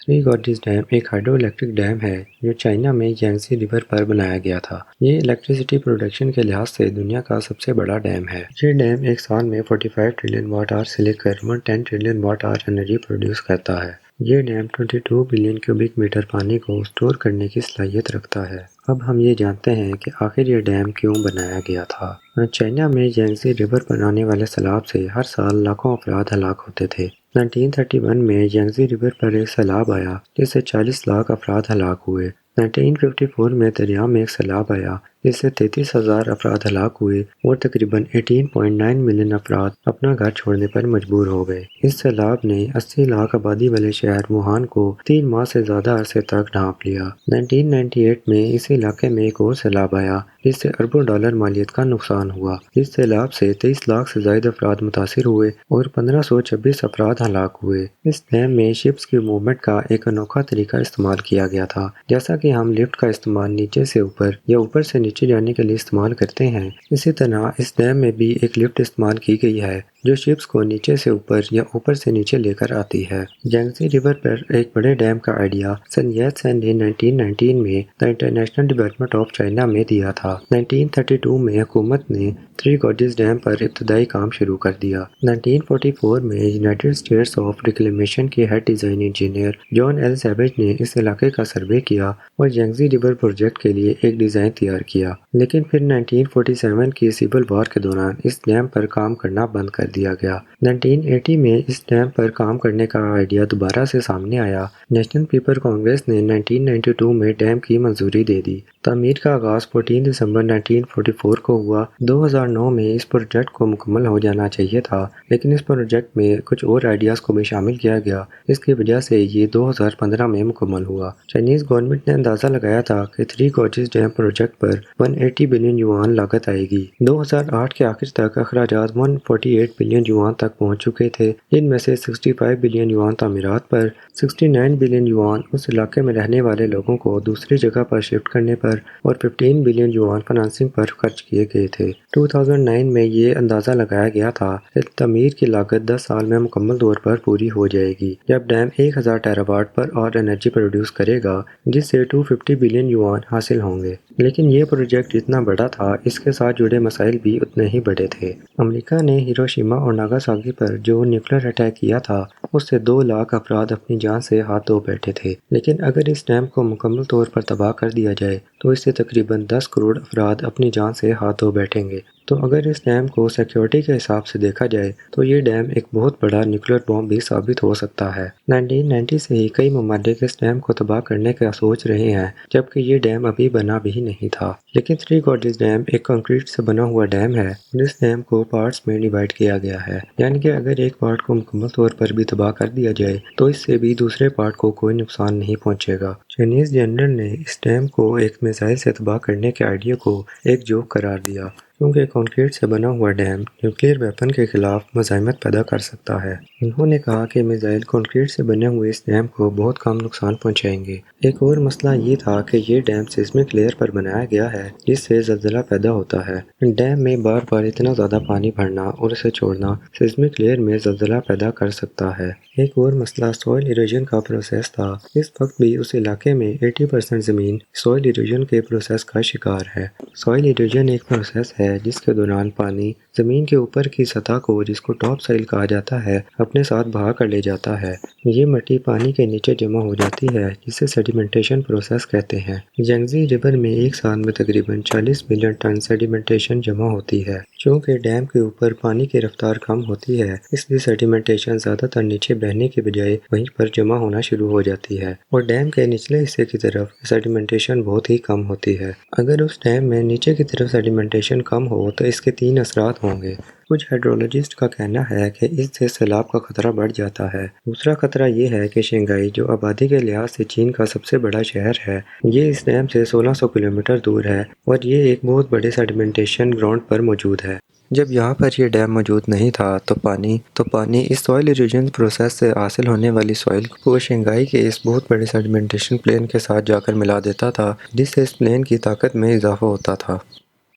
Three Gorges dam ایک hydro electric dam ہے جو چائنا میں یانگزی ریور پر بنایا گیا تھا۔ یہ الیکٹریسٹی پروڈکشن کے لحاظ سے دنیا کا سب سے بڑا ڈیم ہے۔ یہ ڈیم ایک سال میں 45 ٹریلین واٹ آور سے لے کر 110 trillion watt hour energy produce کرتا ہے۔ یہ ڈیم 22 بلین کیوبک میٹر پانی کو اسٹور کرنے کی صلاحیت رکھتا ہے۔ اب ہم یہ جانتے ہیں کہ آخر یہ ڈیم کیوں بنایا گیا تھا۔ چائنا میں یانگزی ریور پر آنے والے سیلاب سے ہر سال لاکھوں افراد ہلاک ہوتے تھے۔ 1931 میں یانگزی ریور پر ایک سیلاب آیا جس سے 40 لاکھ افراد ہلاک ہوئے۔ 1954 میں دریا میں ایک سیلاب آیا جس سے 33,000 افراد ہلاک ہوئے اور تقریباً 18.9 ملین افراد اپنا گھر چھوڑنے پر مجبور ہو گئے۔ اس سیلاب نے 80 لاکھ آبادی والے شہر ووہان کو 3 ماہ سے زیادہ عرصے تک ڈھانپ لیا۔ 1998 میں اسی علاقے میں ایک اور سیلاب آیا جس سے اربوں ڈالر مالیت کا نقصان ہوا۔ اس سیلاب سے 23 لاکھ سے زائد افراد متاثر ہوئے اور 1526 افراد ہلاک ہوئے۔ اس ڈیم میں شپس کی موومنٹ کا ایک انوکھا طریقہ استعمال کیا گیا تھا۔ جیسا کہ ہم لفٹ کا استعمال نیچے سے اوپر یا اوپر سے نیچے جانے کے لیے استعمال کرتے ہیں، اسی طرح اس ڈیم میں بھی ایک لفٹ استعمال کی گئی ہے جو شپس کو نیچے سے اوپر یا اوپر سے نیچے لے کر آتی ہے۔ یانگزی ریور پر ایک بڑے ڈیم کا آئیڈیا سن یات سین نے 1919 میں the international development of China میں دیا تھا۔ 1932 میں حکومت نے تھری گارجز ڈیم پر ابتدائی کام شروع کر دیا۔ 1944 میں یونائیٹڈ اسٹیٹس آف ریکلیمیشن کے ہیڈ ڈیزائن انجینئر جان ایل سیویج نے اس علاقے کا سروے کیا اور یانگزی ریور پروجیکٹ کے لیے ایک ڈیزائن تیار کیا، لیکن پھر 1947 کی سول وار کے دوران اس ڈیم پر کام کرنا بند کر دیا گیا۔ 1980 میں اس ڈیم پر کام کرنے کا آئیڈیا دوبارہ سے سامنے آیا۔ نیشنل پیپل کانگریس نے 1992 میں ڈیم کی منظوری دے دی۔ تعمیر کا آغاز 14 دسمبر 1944 کو ہوا۔ 2009 میں اس پروجیکٹ کو مکمل ہو جانا چاہیے تھا، لیکن اس پروجیکٹ میں کچھ اور آئیڈیاز کو بھی شامل کیا گیا، اس کی وجہ سے یہ 2015 میں مکمل ہوا۔ چائنیز گورنمنٹ نے اندازہ لگایا تھا کہ تھری گارجز ڈیم پروجیکٹ پر 180 بلین یوان لاگت آئے گی۔ 2008 کے آخر تک اخراجات 148 بلین یوان تک پہنچ چکے تھے، جن میں سے 65 بلین یوان تعمیرات پر، 69 بلین یوان اس علاقے میں رہنے والے لوگوں کو دوسری جگہ پر شفٹ کرنے پر اور 15 بلین یوان فنانسنگ پر خرچ کیے گئے تھے۔ 2009 میں یہ اندازہ لگایا گیا تھا کہ تعمیر کی لاگت 10 سال میں مکمل طور پر پوری ہو جائے گی، جب ڈیم 1000 ٹیرا واٹ پر اور انرجی پروڈیوس کرے گا، جس سے 250 بلین یوان حاصل ہوں گے۔ لیکن یہ پروجیکٹ جتنا بڑا تھا، اس کے ساتھ جڑے مسائل بھی اتنے ہی بڑے تھے۔ امریکہ نے ہیروشیما اور ناگاساکی پر جو نیوکلیر اٹیک کیا تھا، اس سے 2 لاکھ افراد اپنی جان سے ہاتھ دھو بیٹھے تھے، لیکن اگر اس ڈیم کو مکمل طور پر تباہ کر دیا جائے تو اس سے تقریباً 10 کروڑ افراد اپنی جان سے ہاتھ دھو بیٹھیں گے۔ تو اگر اس ڈیم کو سیکیورٹی کے حساب سے دیکھا جائے تو یہ ڈیم ایک بہت بڑا نیوکلیر بم بھی ثابت ہو سکتا ہے۔ 1990 سے ہی کئی ممالک اس ڈیم کو تباہ کرنے کا سوچ رہے ہیں، جبکہ یہ ڈیم ابھی بنا بھی نہیں تھا۔ لیکن تھری گارجز ڈیم ایک کنکریٹ سے بنا ہوا ڈیم ہے اور اس ڈیم کو پارٹس میں ڈیوائیڈ کیا گیا ہے، یعنی کہ اگر ایک پارٹ کو مکمل طور پر بھی تباہ کر دیا جائے تو اس سے بھی دوسرے پارٹ کو کوئی نقصان نہیں پہنچے گا۔ چائنیز جنرل نے اس ڈیم کو ایک میزائل سے تباہ کرنے کے آئیڈیا کو ایک جوک قرار دیا، کیونکہ کنکریٹ سے بنا ہوا ڈیم نیوکلیئر ویپن کے خلاف مزاحمت پیدا کر سکتا ہے۔ انہوں نے کہا کہ میزائل کنکریٹ سے بنے ہوئے اس ڈیم کو بہت کم نقصان پہنچائیں گے۔ ایک اور مسئلہ یہ تھا کہ یہ ڈیم سیسمک لیئر پر بنایا گیا ہے جس سے زلزلہ پیدا ہوتا ہے۔ ڈیم میں بار بار اتنا زیادہ پانی بھرنا اور اسے چھوڑنا سیسمک لیئر میں زلزلہ پیدا کر سکتا ہے۔ ایک اور مسئلہ سوئل ایروژن کا پروسیس تھا۔ اس وقت بھی اس علاقے میں 80% زمین سوئل ایروژن کے پروسیس کا شکار ہے۔ سوئل ایروژن ایک پروسیس ہے جس کے دوران پانی زمین کے اوپر کی سطح کو، جس کو ٹاپ سائل کہا جاتا ہے، اپنے ساتھ بہا کر لے جاتا ہے۔ یہ مٹی پانی کے نیچے جمع ہو جاتی ہے جسے سیڈیمنٹیشن پروسیس کہتے ہیں۔ یانگزی ریور میں ایک سال میں تقریباً 40 ملین ٹن سیڈیمنٹیشن جمع ہوتی ہے۔ چونکہ ڈیم کے اوپر پانی کی رفتار کم ہوتی ہے، اس لیے سیڈیمنٹیشن زیادہ تر نیچے بہنے کے بجائے وہیں پر جمع ہونا شروع ہو جاتی ہے، اور ڈیم کے نچلے حصے کی طرف سیڈیمنٹیشن بہت ہی کم ہوتی ہے۔ اگر اس ڈیم میں نیچے کی طرف سیڈیمنٹیشن کم ہو تو اس کے 3 اثرات ہوں گے۔ کچھ ہائیڈرولوجسٹ کا کہنا ہے کہ اس سے سیلاب کا خطرہ بڑھ جاتا ہے۔ دوسرا خطرہ یہ ہے کہ شنگھائی، جو آبادی کے لحاظ سے چین کا سب سے بڑا شہر ہے، یہ اس ڈیم سے 1600 کلومیٹر دور ہے اور یہ ایک بہت بڑے سیڈیمنٹیشن گراؤنڈ پر موجود ہے۔ جب یہاں پر یہ ڈیم موجود نہیں تھا تو پانی اس سوئل ایروژن پروسیس سے حاصل ہونے والی سوئل کو شنگھائی کے اس بہت بڑے سیڈیمنٹیشن پلین کے ساتھ جا کر ملا دیتا تھا، جس سے اس پلین کی طاقت میں اضافہ ہوتا تھا۔